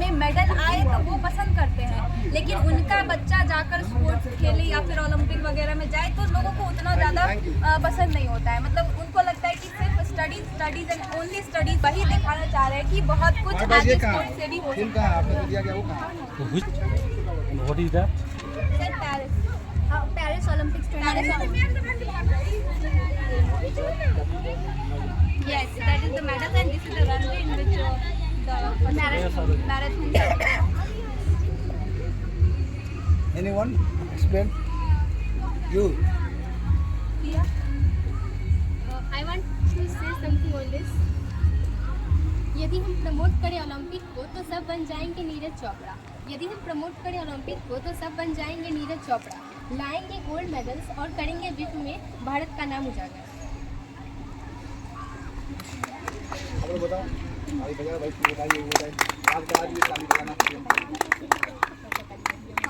में मेडल आए तो वो पसंद करते हैं, लेकिन उनका बच्चा जाकर स्पोर्ट्स खेले या फिर ओलंपिक वगैरह में जाए तो लोगों को उतना ज़्यादा पसंद नहीं होता है। मतलब उनको लगता है कि सिर्फ स्टडीज एंड ओनली स्टडीज, वही दिखाना चाह रहे हैं कि बहुत कुछ आगे स्पोर्ट्स से भी हो सकता है। What is that? Sir Paris Olympics 2024। Yes, that is the medal and this is the runway in which the marathon. Anyone explain? You. Yeah. I want to say something on this. यदि हम promote करें Olympic को तो सब बन जाएंगे नीरज चोपड़ा। यदि हम प्रमोट करें ओलंपिक को तो सब बन जाएंगे नीरज चोपड़ा, लाएंगे गोल्ड मेडल्स और करेंगे विश्व में भारत का नाम उजागर। बताओ भाई भैया भाई बताइए आज का आज ये चालू कराना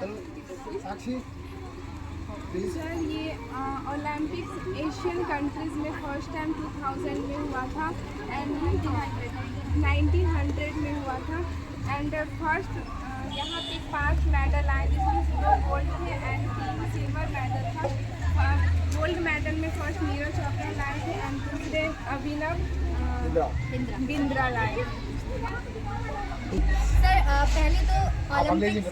चलो साक्षी प्लीज। सर ये ओलंपिक्स एशियन कंट्रीज में फर्स्ट टाइम 2000 में हुआ था एंड 1900 में हुआ था एंड फर्स्ट यहाँ पे 5 मेडल आए जिसमें 2 गोल्ड थे एंड 3 सिल्वर मेडल था। गोल्ड मेडल में फर्स्ट नीरज चोपड़ा लाए थे एंड दूसरे अभिनव बिंद्रा लाए। सर पहले तो Olympics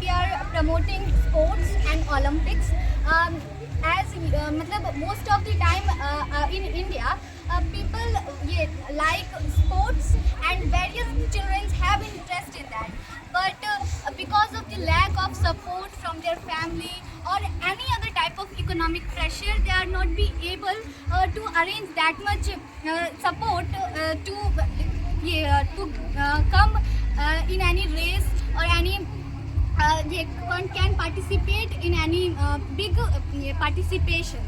we are promoting sports and Olympics as मतलब most of the time in India people like sports and various children have interest in that, but because of the lack of support from their family or any other type of economic pressure, they are not be able to arrange that much support to come in any race or any they can participate in any big participation.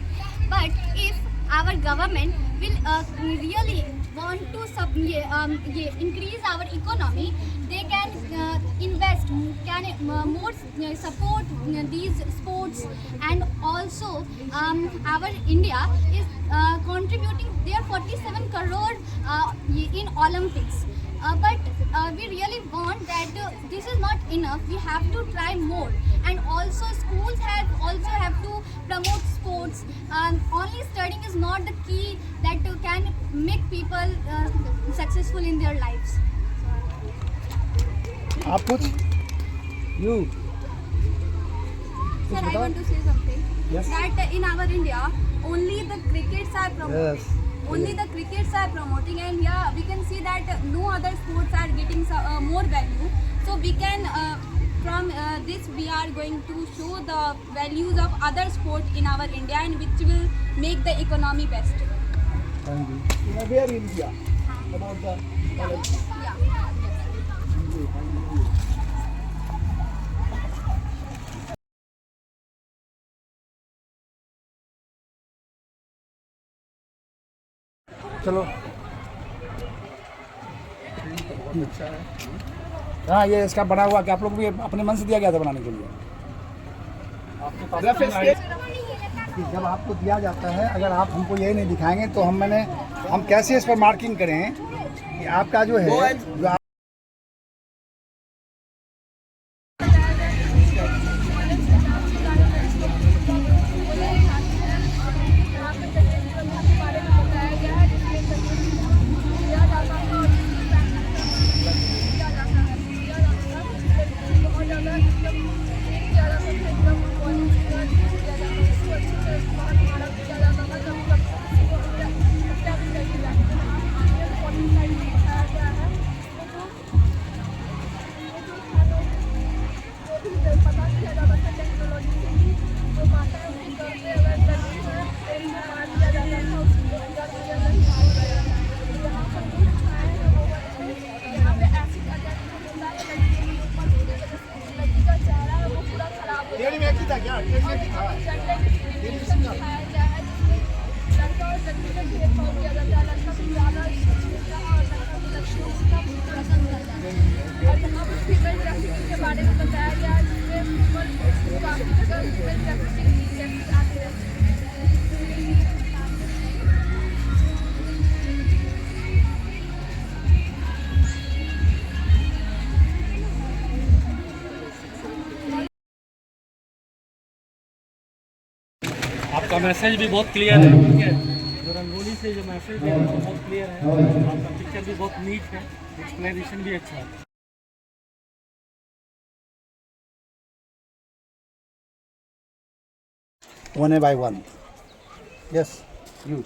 But if our government will really want to increase our economy, they can invest, more support these sports, and also our India is contributing their 47 crore in Olympics. But we really want that this is not enough. We have to try more, and also schools have to promote sports. Only studying is not the key that can make people successful in their lives. आप कुछ you. Sir, I want to say something. Yes. That in our India, only the crickets are promoted. Yes. Only the crickets are promoting, and here we can see that no other sports are getting more value. So we can, from this, we are going to show the values of other sports in our India, and which will make the economy best. Thank you. Where in India? About the Yeah. चलो हाँ ये इसका बना हुआ कि आप लोग भी अपने मन से दिया गया था बनाने के लिए। जब आपको दिया जाता है, अगर आप हमको यही नहीं दिखाएंगे तो हम कैसे इस पर मार्किंग करें कि आपका जो है जो के बारे में बताया गया है जिसमें काफ़ी आपका मैसेज भी बहुत क्लियर है, ठीक है। जो रंगोली से जो मैसेज है वो बहुत क्लियर है, आपका पिक्चर भी बहुत नीट है, एक्सप्लेनेशन भी अच्छा है। One by one. Yes, you.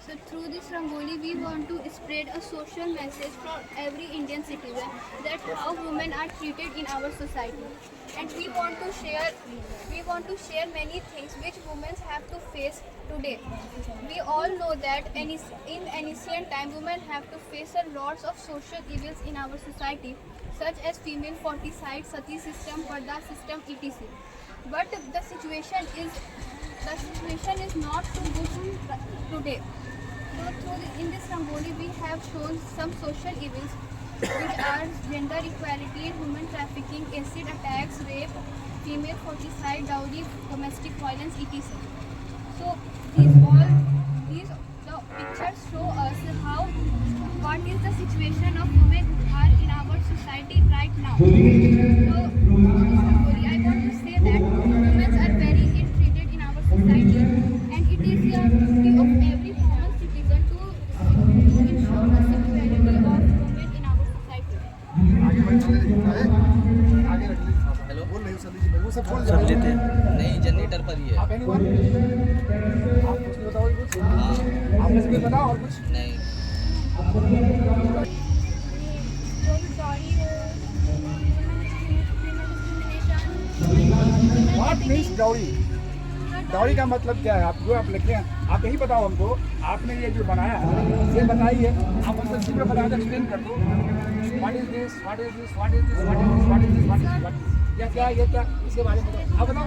So through this Rangoli, we want to spread a social message for every Indian citizen that how women are treated in our society, and we want to share many things which women have to face today. We all know that in ancient time, women have to face a lots of social evils in our society, such as female foeticide, sati system, parda system, etc. But the situation is not so good today. So in this Rangoli, we have shown some social evils which are gender equality, human trafficking, acid attacks, rape, female foeticide, dowry, domestic violence, etc. So these the pictures show us what is the situation of women who are in our society right now. So I want to say that women are very ill-treated in our society, and it is the duty of every woman citizen to ensure the sexuality of women in our society. Hello बोल रही हूँ संदीप जी, वो सब बोल सब लेते हैं। नहीं, जनरेटर पर ही है। आप एनीवन आप कुछ नहीं बताओगे कुछ आप मुझे कुछ बताओ और कुछ नहीं, व्हाट मीन्स डाउरी? डाउरी का मतलब क्या है? आप जो आप लिखे हैं आप यही बताओ हमको। आपने ये जो बनाया है ये बताइए, आप हमको चीज़ में बता दो, एक्सप्लेन कर दो। What is this, what is this, what is this, what is this, what is this, what is what या क्या ये क्या, इसके बारे में बताओ। आप बताओ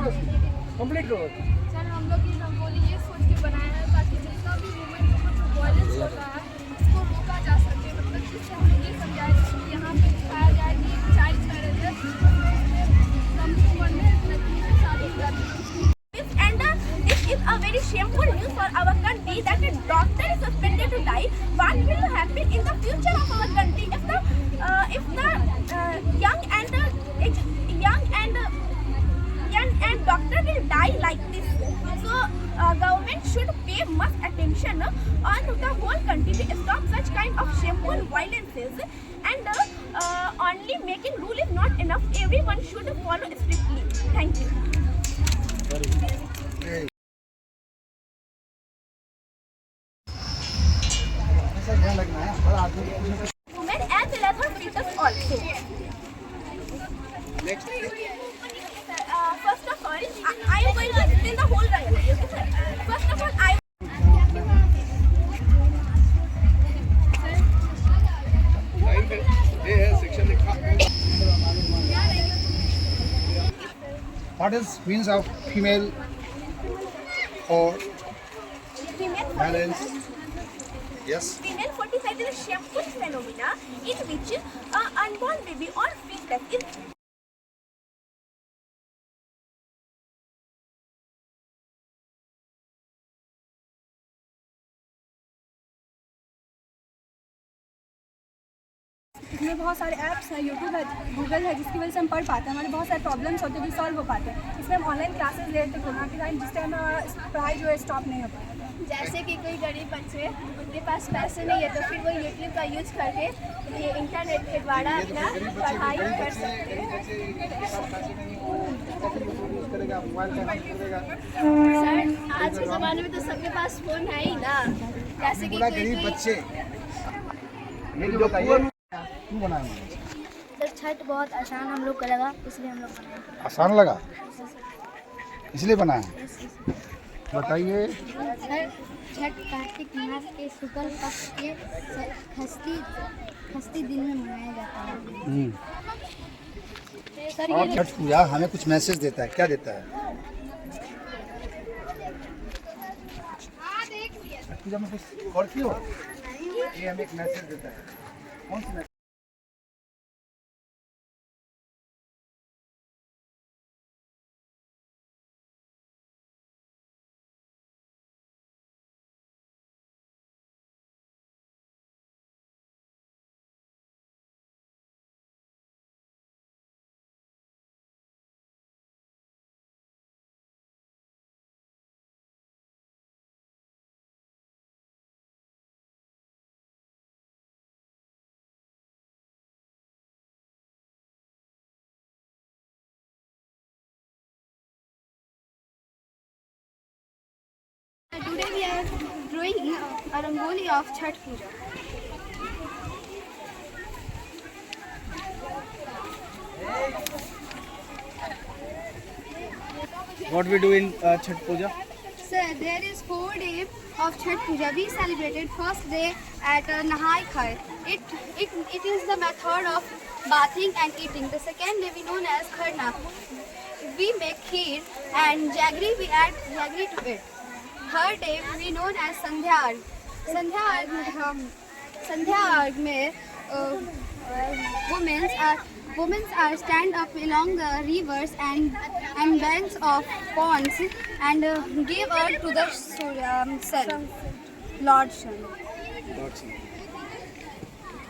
कंप्लीट करो। सर हम लोग ये रंगोली ये सोच के बनाया है ताकि जितना भी वुमेन के ऊपर जो वायलेंस हो रहा है उसको रोका जा सके। मतलब जिससे हम लोग ये समझाए कि यहाँ पे दिखाया जाए कि चाइल्ड मैरिज है, कम उम्र में लड़की की शादी हो जाती है। And this is a very shameful news for our country that a doctor is suspended to die. What will happen in the future of our country if the young and doctor will die like this? So government should pay much attention on the whole country to stop such kind of shameful violences. And only making rule is not enough. Everyone should follow strictly. Thank you. ऐसा ध्यान रखना है बड़ा आदमी को। Women as well as her fetus also. Next First of all, I am going to explain the whole Rangoli. Okay, sir? First of all, What is means of female or female balance? Yes. female foeticide is a shameful phenomena in which unborn baby or fetus is इसमें बहुत सारे apps हैं, YouTube है, Google है, जिसकी वजह से हम पढ़ पाते हैं। हमारे बहुत सारे प्रॉब्लम्स होते हैं जो सॉल्व हो पाते हैं। इसमें हम ऑनलाइन क्लासेस ले लेते कोरोना के टाइम, जिस टाइम पढ़ाई जो है स्टॉप नहीं हो पाया था। जैसे कि कोई गरीब बच्चे उनके पास पैसे नहीं है तो फिर वो यूट्यूब का यूज करके ये इंटरनेट के द्वारा अपना पढ़ाई कर सकते हैं। सर आज के ज़माने में तो सबके पास फ़ोन है ही ना, जैसे कि पूरा कोई गरीब कोई बच्चे ये जो बताइए क्यों बनाए? सर छठ बहुत आसान हम लोग को लगा इसलिए हम लोग बनाए। आसान लगा इसलिए बनाए। बताइए। सर छठ कार्तिक मास के शुक्ल पक्ष के खस्ती दिन में मनाया जाता है। सर और छठ पूजा हमें कुछ मैसेज देता है, क्या देता है? छठ पूजा में कुछ और क्यों ये हमें एक मैसेज देता है। कौन सा message? today we are drawing a rangoli of Chhat Puja. What we do in Chhat Puja? So there is 4 days of Chhat Puja. We celebrated first day at Nahai Khai. It is the method of bathing and eating. The second day we known as Kharna. We make kheer and jaggery. We add jaggery to it. Third day we known as Sandhya Arg. Sandhya Arg में women are stand up along the rivers and banks of ponds and give earth to the sun, Lord Sun.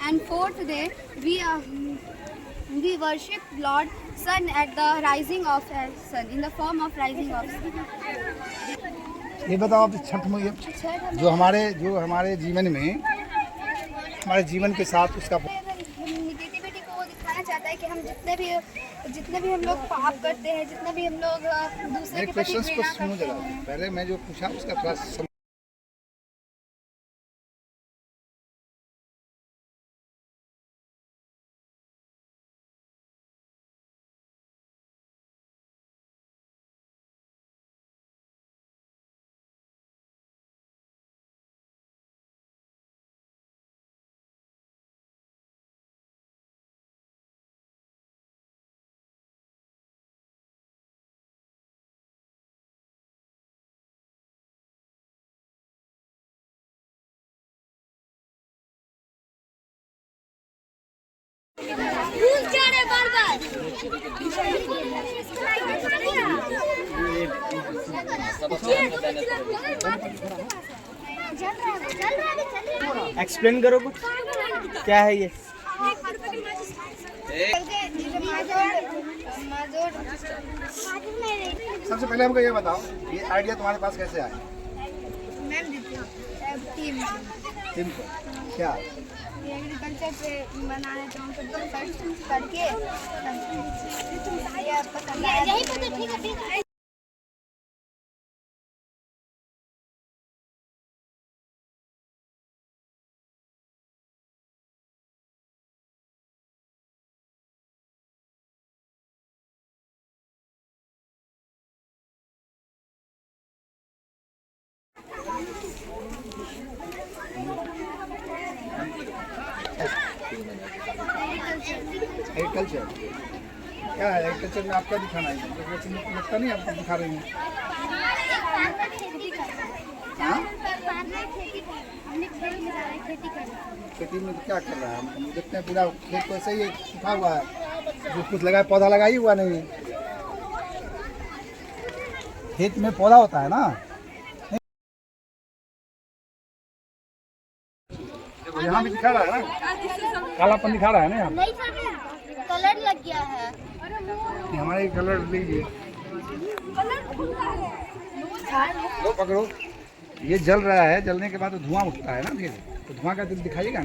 And fourth day we worship Lord Sun at the rising of sun, in the form of rising of sun. ये बताओ आप छठ में जो हमारे जीवन में हमारे जीवन के साथ उसका निगेटिविटी को वो दिखाना चाहता है कि हम जितने भी हम लोग पाप करते हैं, जितने भी हम लोग दूसरे मेरे के प्रति क्वेश्चंस को घृणा सुनो करते जरा। हैं। पहले मैं जो पूछा उसका थोड़ा एक्सप्लेन करो कुछ, क्या है ये? सबसे पहले हमको ये बताओ, ये आइडिया तुम्हारे पास कैसे आया? टीम को क्या एग्रीकल्चर पे बनाने तो हम सब सर्च करके ये पसंद आया। यही पता, ठीक है। एग्रीकल्चर क्या है? एग्रीकल्चर में आपका दिखाना है, लगता नहीं आपको दिखा रही हैं। हाँ? खेती में क्या कर रहा है? हम देखते हैं पूरा खेत तो ऐसे ही सूखा हुआ है, जो कुछ लगा पौधा लगा ही हुआ नहीं है। खेत में पौधा होता है ना, यहाँ भी दिखा रहा है ना, कालापन दिखा रहा है ना यहाँ। नहीं सर, कलर लग गया है। ये हमारे कलर लीजिए, लो पकड़ो। ये जल रहा है, जलने के बाद तो धुआं उठता है ना, फिर तो धुआं का दिल दिखाइएगा।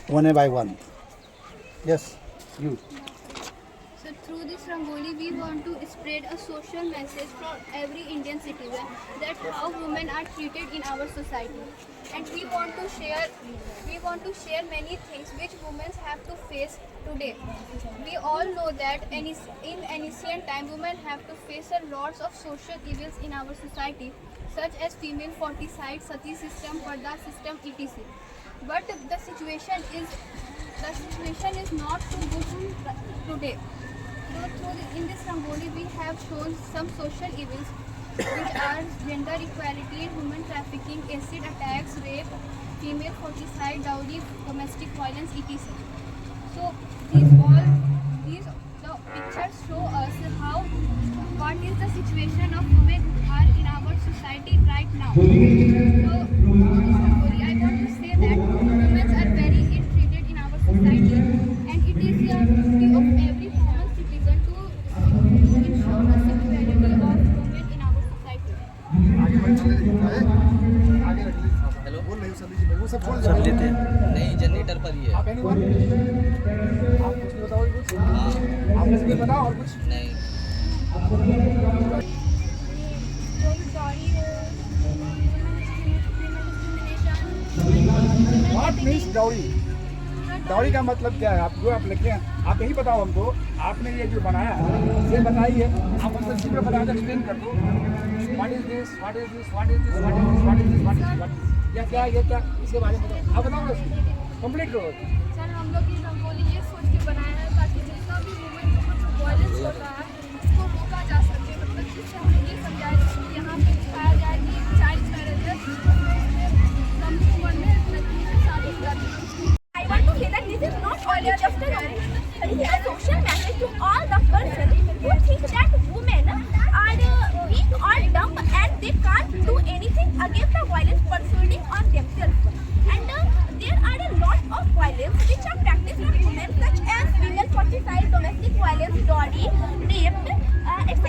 one by one. Yes, you. So through this Rangoli, we want to spread a social message for every Indian citizen that how women are treated in our society, and we want to share many things which women have to face today. We all know that in ancient time, women have to face a lots of social evils in our society, such as female foeticide, sati system, parda system, etc. But the situation is not too good today. So in this Rangoli, we have shown some social evils which are gender equality, women trafficking, acid attacks, rape, female foeticide, dowry, domestic violence, etc. So the pictures show us what is the situation of women who are in our society right now. So I want to say that women are very ill-treated in our society, and it is the duty of every common citizen to ensure the sexuality of women in our society. Hello बोल रही हूँ सभी जी, वो सब बोल सब लेते हैं। नहीं जनरेटर पर ही है। आप anyone? आप कुछ भी बताओ कुछ? आप मुझे भी बताओ और कुछ? नहीं What means dowry? dowry का मतलब क्या है? आप लिखे हैं, आप यही बताओ हमको। आपने ये जो बनाया है, ये बताइए। आप हमसे सीधे बता कर एक्सप्लेन कर दो। What is this? What is this? What is this? What is this? What is this? What is this? What is this? ये क्या? ये क्या? इसके बारे में बताओ। आप बताओ ना इसको। कंप्लीट करो। सर हम लोग ये रंगोली ये सोच के बनाया है ताकि जितना भी वुमेन के ऊपर वायलेंस हो रहा है उसको रोका जा सके, मतलब जिससे हमें ये समझाया कि यहाँ पे दिखाया जाए कि चाइल्ड मैरिज है, कम उम्र में लड़की की शादी हो जाती है। I want to say that this is not only just a social message to all the person who think that women are weak or dumb and they can't do anything against the violence proceeding on themselves. And there are a lot of violence which are practiced on women, such as female foeticide, domestic violence, dowry, rape, etc.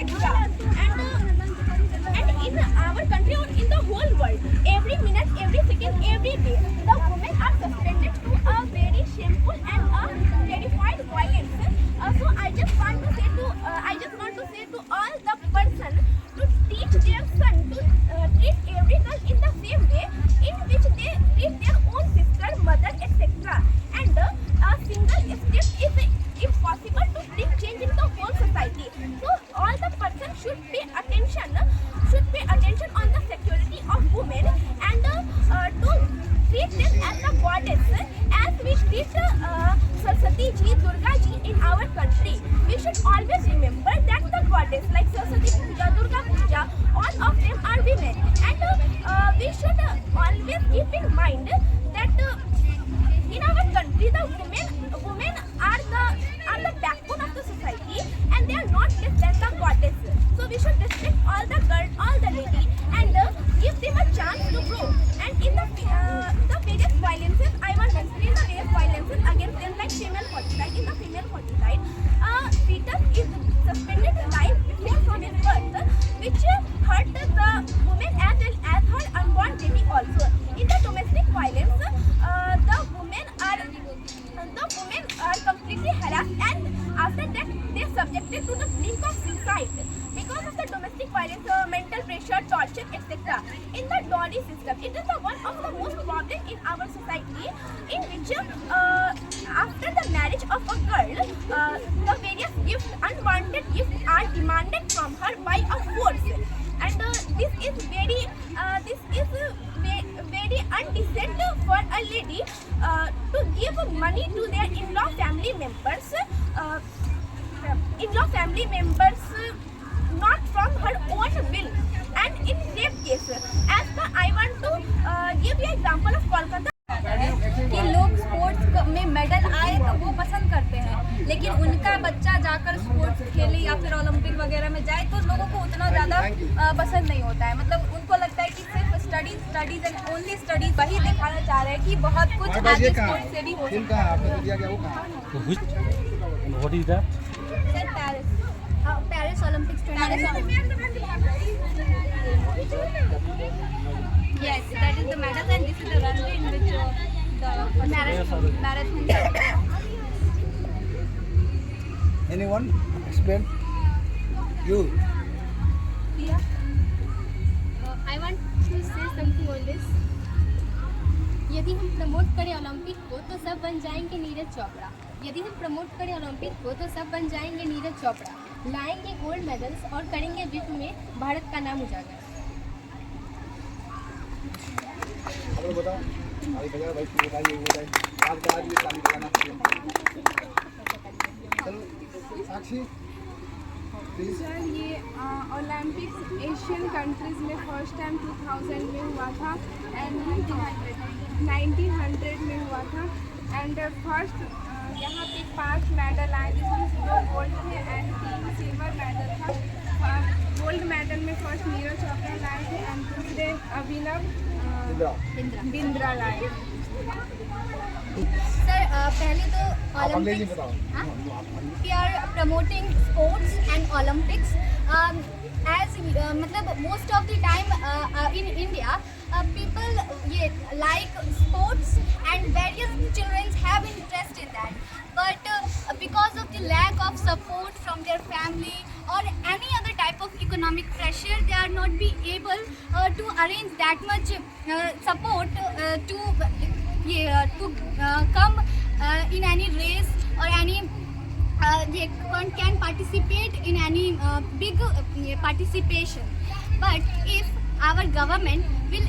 And in our country or in the whole world, every minute, every second, every day, the women are suspended to a very shameful and a terrified violence. So I just want to say to all the person to teach their son to treat every girl in the same way in which they treat their own sister, mother, etc. And a single step is impossible to bring change in the whole society. So all the person should pay attention on the security of women and to treat them as a goddess, as we treat Saraswati ji, Durga ji in our country. We should always remember that the goddess like Saraswati Puja, Durga Puja, all of them are women, and we should always keep in mind that in our country the women are the backbone of the society, and they are not less than the goddess. So we should respect all the girls, all the ladies, and give them a chance to grow. And in the various violences, I want to explain the various violences against them, like female foeticide. In the female foeticide, fetus is suspended life before from its birth, which hurt the woman as well as her unborn baby also. In the domestic violence, the women are completely harassed, and after that they are subjected to the brink of suicide because of the domestic violence, mental pressure, torture, etc. In the dowry system, it is one of the most problem in our society, in which after the marriage of a girl, the various gifts, unwanted gifts are demanded from her by a force, and this is very undecent for a lady to give money to their in-law family members. Not from her own will. And in rape case, as I want to give you example of Kolkata. कि लोग sports में medal आए तो वो पसंद करते हैं, लेकिन उनका बच्चा जाकर स्पोर्ट्स खेले या फिर ओलंपिक वगैरह में जाए तो लोगों को उतना ज़्यादा पसंद नहीं होता है। मतलब उनको लगता है कि सिर्फ स्टडीज एंड ओनली स्टडीज वही दिखाना चाह रहे हैं कि बहुत कुछ आगे स्पोर्ट्स से भी हो सकता है। What is that? Paris Olympics 2024. Yes, that is the medal, and this is the runway in which the Marathon. Marathon. Anyone explain? You. I want to say something on this. यदि हम promote करें Olympic को तो सब बन जाएंगे नीरज चोपड़ा। यदि हम प्रमोट करें ओलंपिक को तो सब बन जाएंगे नीरज चोपड़ा, लाएंगे गोल्ड मेडल्स और करेंगे विश्व में भारत का नाम उजागर। आप लोग बताओ, अभी भैया भाई की बताइए, वो बताइए आज का आज ये ताली बजाना चाहिए। चलो साक्षी प्लीज। सर ये ओलंपिक्स एशियन कंट्रीज में फर्स्ट टाइम 2000 में हुआ था एंड 1900 में हुआ था एंड फर्स्ट यहाँ पे 5 मेडल आए जिसमें 2 गोल्ड थे एंड 3 सिल्वर मेडल था। गोल्ड मेडल में फर्स्ट नीरज चोपड़ा लाए थे एंड दूसरे अभिनव बिंद्रा लाए। सर पहले तो आप अंग्रेजी ओलंपिक्स बताओ। we are promoting sports and Olympics as मतलब most of the time in India people like sports and various children have interest in that, but because of the lack of support from their family or any other type of economic pressure they are not be able to arrange that much support to come in any race or any can participate in any big participation. But if our government will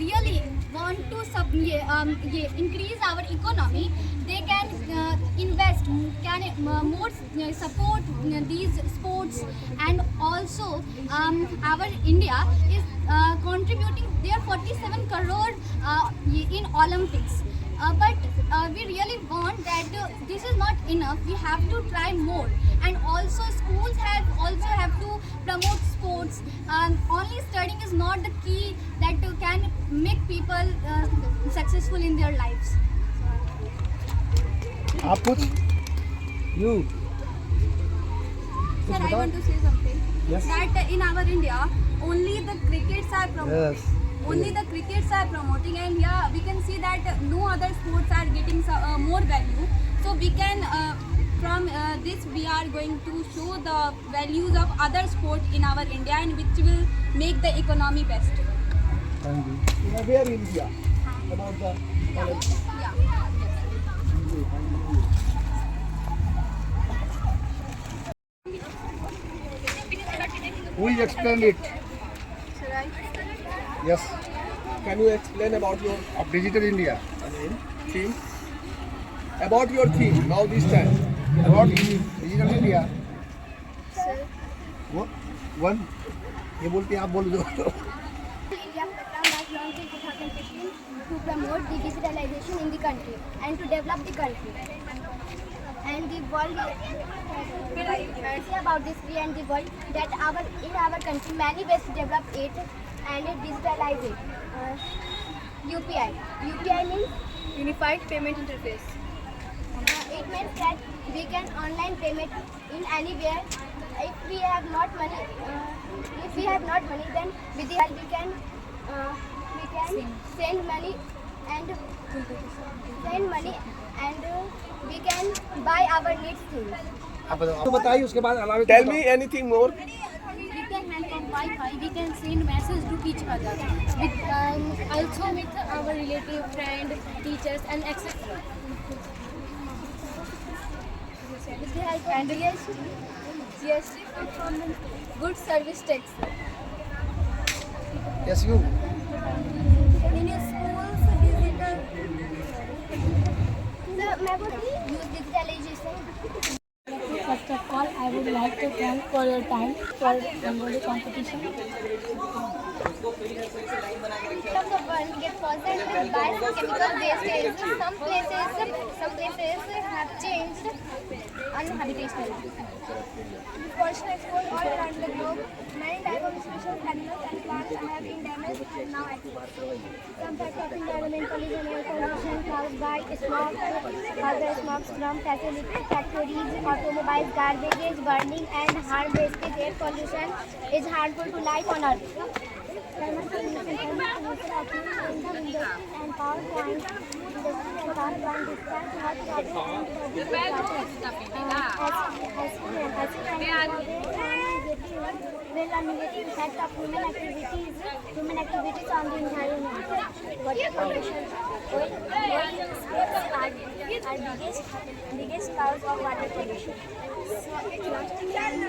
really want to increase our economy, they can invest, more support these sports, and also our India is contributing their 47 crore in Olympics. But we really want that this is not enough. We have to try more, and also schools have to promote sports. Only studying is not the key that can make people successful in their lives. आप कुछ you Sir, I want to say something. Yes. That in our India, only the crickets are promoting. Yes. Only the crickets are promoting, and yeah, we can see that no other sports are getting more value. So we can, from this, we are going to show the values of other sports in our India, and which will make the economy best. Thank you. Where in India about the Yeah. Who will explain it? Yes. Can you explain about your Of Digital India. theme? About your theme now this time. About Digital India. वो one ये बोलते हैं, आप बोल दो। India program was launched in 2015 to promote the digitalization in the country and to develop the country. And the world say about this we and the world that in our country many ways to develop it and digitalize it. UPI means Unified Payment Interface. it means that we can online payment in anywhere. If we have not money, then with the help we can send money and we can buy our needs things. आप बताइए, उसके बाद अलावा Tell me anything more. We can help of Wi-Fi. We can send message to each other. With also with our relative, friend, teachers, and etc. With the help and GST from the good service tax. Yes, you. In schools, digital. Use digitalization. First of all, I would like to thank for your time for Rangoli competition. Of the world get poisoned by chemical wastage. Some places have changed unhabitational. Pollution exposed all around the globe. Many types of species, animals and plants have been damaged and now extinct. Some types of environment pollution, air pollution caused by smoke, from factories, automobiles, garbages, burning and harm wastage. Air pollution is harmful to life on Earth. also achieved in the industries and power plant dispatch hot water and will a negative effect of human activities on the environment. Water pollution. Oil spills are biggest cause of water pollution. Plastic and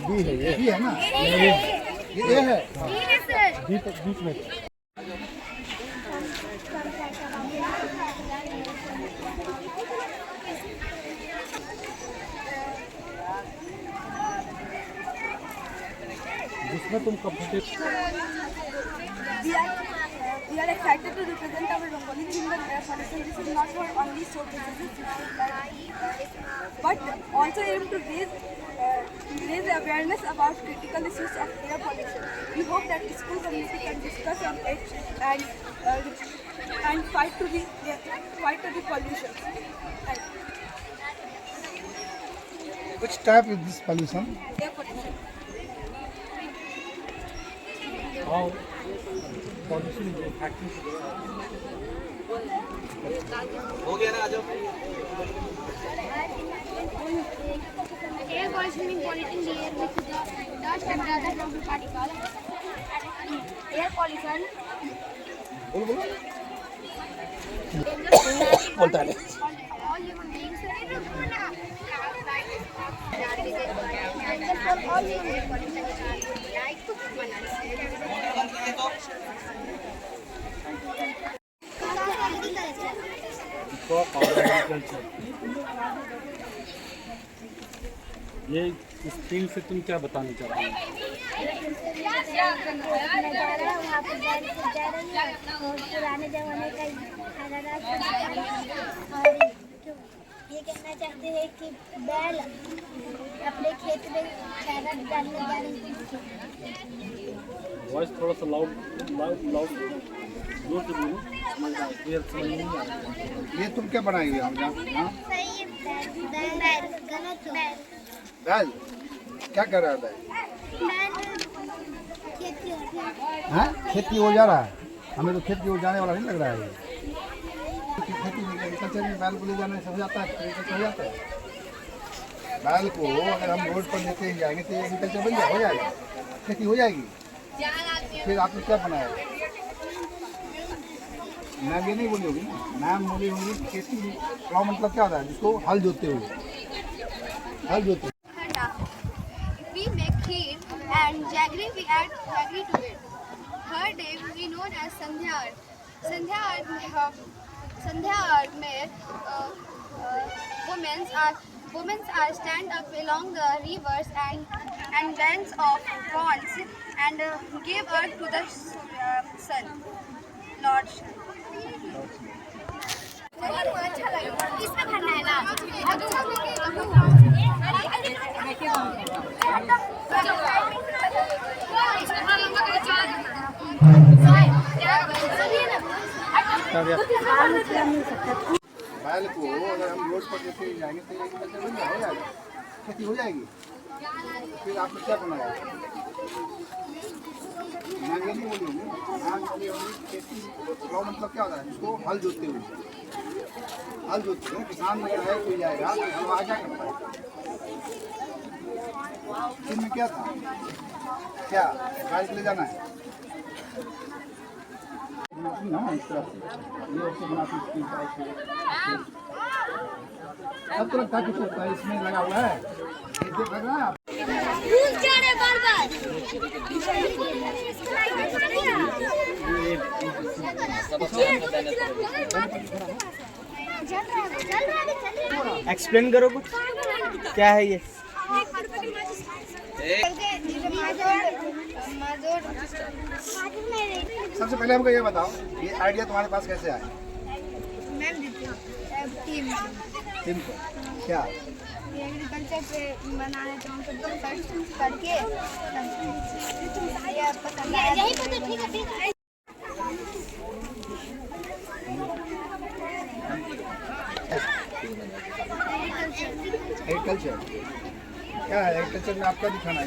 बी है ये B है ना ये है बीच में जिसमें तुम comfortable We are excited to represent our Rangoli theme with air pollution. This is not for only soap businesses, but also aim to raise awareness about critical issues of air pollution. We hope that the school community can discuss on it and fight to the pollution. Which type is this pollution? Air pollution. how pollution is impacting Air pollution means polluting the air with dust and other harmful particles. Air pollution. बोलता है All human beings for all human beings like और agriculture. ये इस field से तुम क्या बताना चाहते हो? पुराने जमाने का ये कहना चाहते हैं कि बैल अपने खेत में चारा डालने जाने वॉइस थोड़ा सा लाउड जोर से बोलो, क्लियर समझ नहीं आ रहा। ये तुम क्या बनाई हुई हम जहाँ बैल क्या कर रहा है बैल हाँ खेती हो जा रहा है हमें तो खेती हो जाने वाला नहीं लग रहा है ये खेती में एग्रीकल्चर में बैल को ले जाने से हो जाता है एग्रीकल्चर हो जाता है बैल को अगर हम रोड पर लेते ही जाएंगे तो एग्रीकल्चर बन जाए हो जाएगा खेती हो जाएगी फिर आपने क्या बनाया नाम ये नहीं बोली होगी नाम बोली होगी खेती प्लाव मतलब क्या होता है जिसको हल जोतते हुए We make kheer and jaggery we add jaggery to it. Her day we known as Sandhya Art. Sandhya Art में women are stand up along the rivers and banks of ponds and give earth to the sun, Lord Sun. अच्छा लगा इसमें भरना है ना बैल को अगर हम रोड पर लेते ही जाएंगे तो एग्रीकल्चर बन जाएगा खेती हो जाएगी फिर आपने क्या बनाया नाम ये नहीं बोली होगी नाम बोली होगी खेती प्लाव मतलब क्या होता है जिसको हल जोतते हुए किसान में है कोई जाएगा तो हल आ क्या करता है इसमें क्या था क्या गाड़ी ले जाना है ना इस तरह से ये ऐसे बनाती सब तरह का कुछ होता है इसमें लगा हुआ है ये देख रहा है आप एक्सप्लेन करो कुछ क्या है ये सबसे पहले हमको ये बताओ ये आइडिया तुम्हारे पास कैसे आया टीम को क्या एग्रीकल्चर पे बनाने तो हम सब सर्च करके ये पसंद आया यही तो ठीक है एग्रीकल्चर क्या है? एग्रीकल्चर में आपका दिखाना है,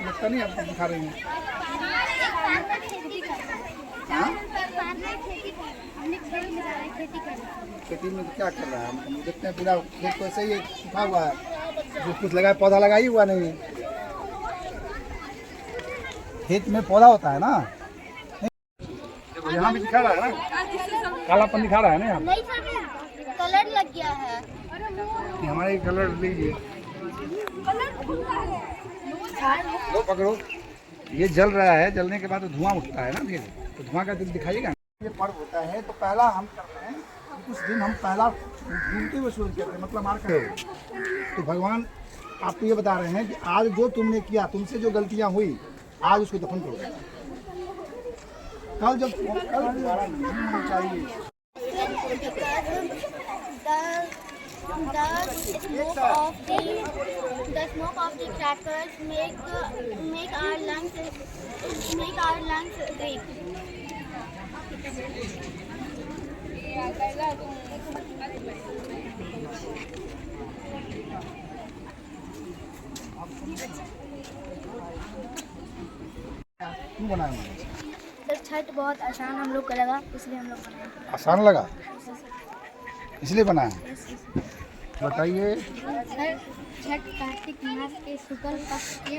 लगता नहीं आपको दिखा रही हैं। खेती में तो क्या कर रहा है? हम देखते हैं पूरा खेत तो ऐसे ही सूखा हुआ है, जो कुछ लगा पौधा लगा ही हुआ नहीं है। खेत में पौधा होता है ना, यहाँ भी दिखा रहा है ना, कालापन दिखा रहा है ना यहाँ। नहीं सर, कलर लग गया है। हमारे कलर लीजिए, लो पकड़ो। ये जल रहा है, जलने के बाद तो धुआं उठता है ना, फिर तो धुआं का दिल दिखाइएगा। ये पर्व होता है तो पहला हम करते हैं, कुछ दिन हम पहला घूमते हुए शुरू करते हैं, मतलब मार कर। तो भगवान आपको ये बता रहे हैं कि आज जो तुमने किया, तुमसे जो गलतियां हुई, आज उसको दफन करो। कल जब कल दोबारा नहीं होना चाहिए। The smoke of the crackers make our lungs breathe. क्यों बनाया? तो छठ बहुत आसान हम लोग को लगा, इसलिए हम लोग बनाए। आसान लगा इसलिए बनाया। बताइए। छठ कार्तिक मास के शुक्ल पक्ष के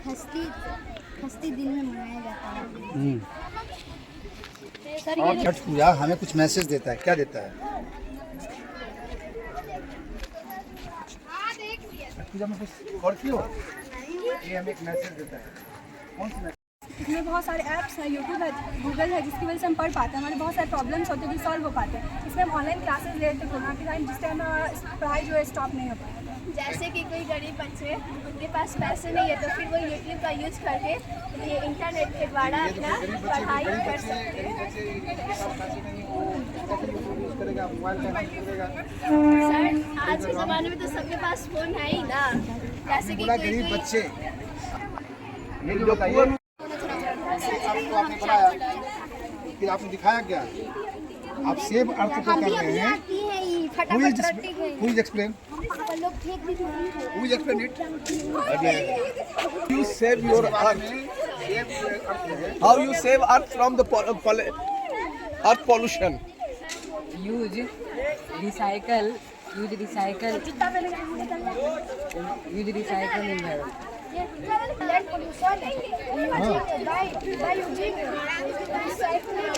षष्ठी दिन में मनाया जाता है। और छठ पूजा हमें कुछ मैसेज देता है, क्या देता है? छठ पूजा में कुछ और क्यों? ये हमें एक मैसेज देता है। कौन सा मैसेज? इसमें बहुत सारे ऐप्स हैं, यूट्यूब है, गूगल है, जिसकी वजह से हम पढ़ पाते हैं। हमारे बहुत सारे प्रॉब्लम्स होते हैं जो सॉल्व हो पाते हैं। इसमें हम ऑनलाइन क्लासेस ले लेते कोरोना के टाइम, जिस टाइम पढ़ाई जो है स्टॉप नहीं हो पाया। जैसे कि कोई गरीब बच्चे, उनके पास पैसे नहीं है, तो फिर वो यूट्यूब का यूज करके ये इंटरनेट के द्वारा अपना पढ़ाई कर सकते हैं। सर, आज के ज़माने में तो सबके पास फ़ोन है ही ना, जैसे कि गरीब बच्चे। ये जो बताइए, आपको आपने पढ़ाया, फिर आपने दिखाया क्या? आप सेम अर्थ को कर रहे हैं। Who is explain? Who is explain it? You save your earth. How you save earth from the earth pollution? Use recycle environment. Land pollution by using recycling.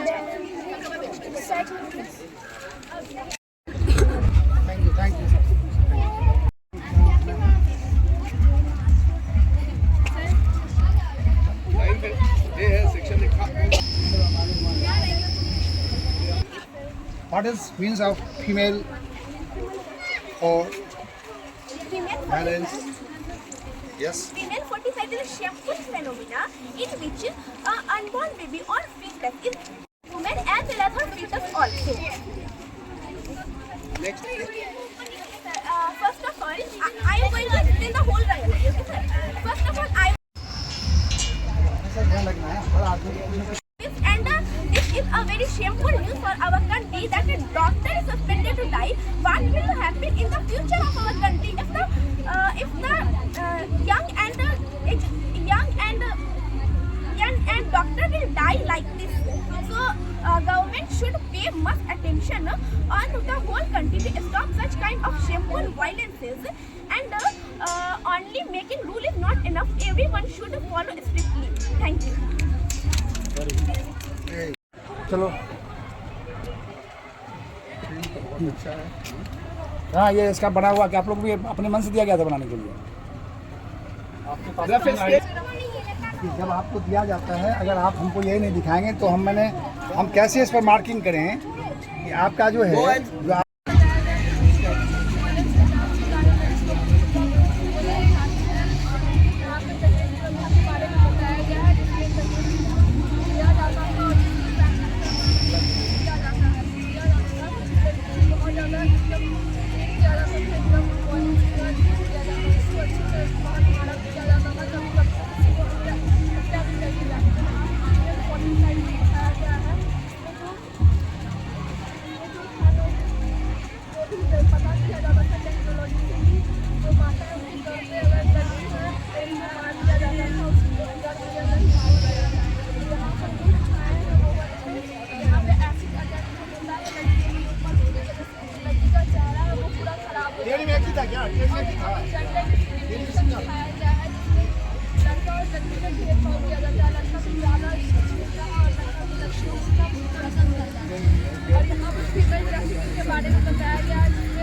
Thank you. What is means of female or balance? Yes. Female fertility is a shameful phenomena in which unborn baby or fetus is woman as well as her fetus also. Next. First of all, I am going to explain the whole right. Okay, sir? First of all, this is a very shameful news for our country that a doctor is suspended to die. What will happen in the future of our country if the young doctor will die like this? So government should pay much attention on the whole country to stop such kind of shameful violences, and only making rule is not enough. Everyone should follow strictly. Thank you. चलो। हाँ, ये इसका बना हुआ कि आप लोग भी अपने मन से दिया गया था बनाने के लिए। जब आपको दिया जाता है, अगर आप हमको यही नहीं दिखाएंगे तो हम कैसे इस पर मार्किंग करें कि आपका जो है जो था क्या? TNC था? दिखाया गया है जिसमें लड़का और लड़की का भेदभाव किया जाता है, लड़का को ज़्यादा और लड़का को लड़की उतना पसंद करता है। और यहाँ पर फीमेल ट्रैफिकिंग के बारे में बताया गया है जिसमें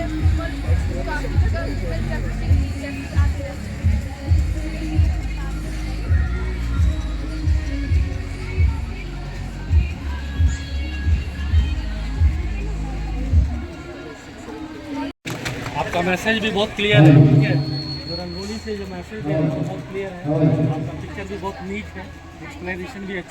काफ़ी जगह फीमेल ट्रैफिकिंग की केसेस आते रहते हैं। आपका मैसेज भी बहुत क्लियर है, ठीक है। जो रंगोली से जो मैसेज दे रहे हैं बहुत क्लियर है। आपका पिक्चर भी बहुत नीट है, एक्सप्लेनेशन भी अच्छा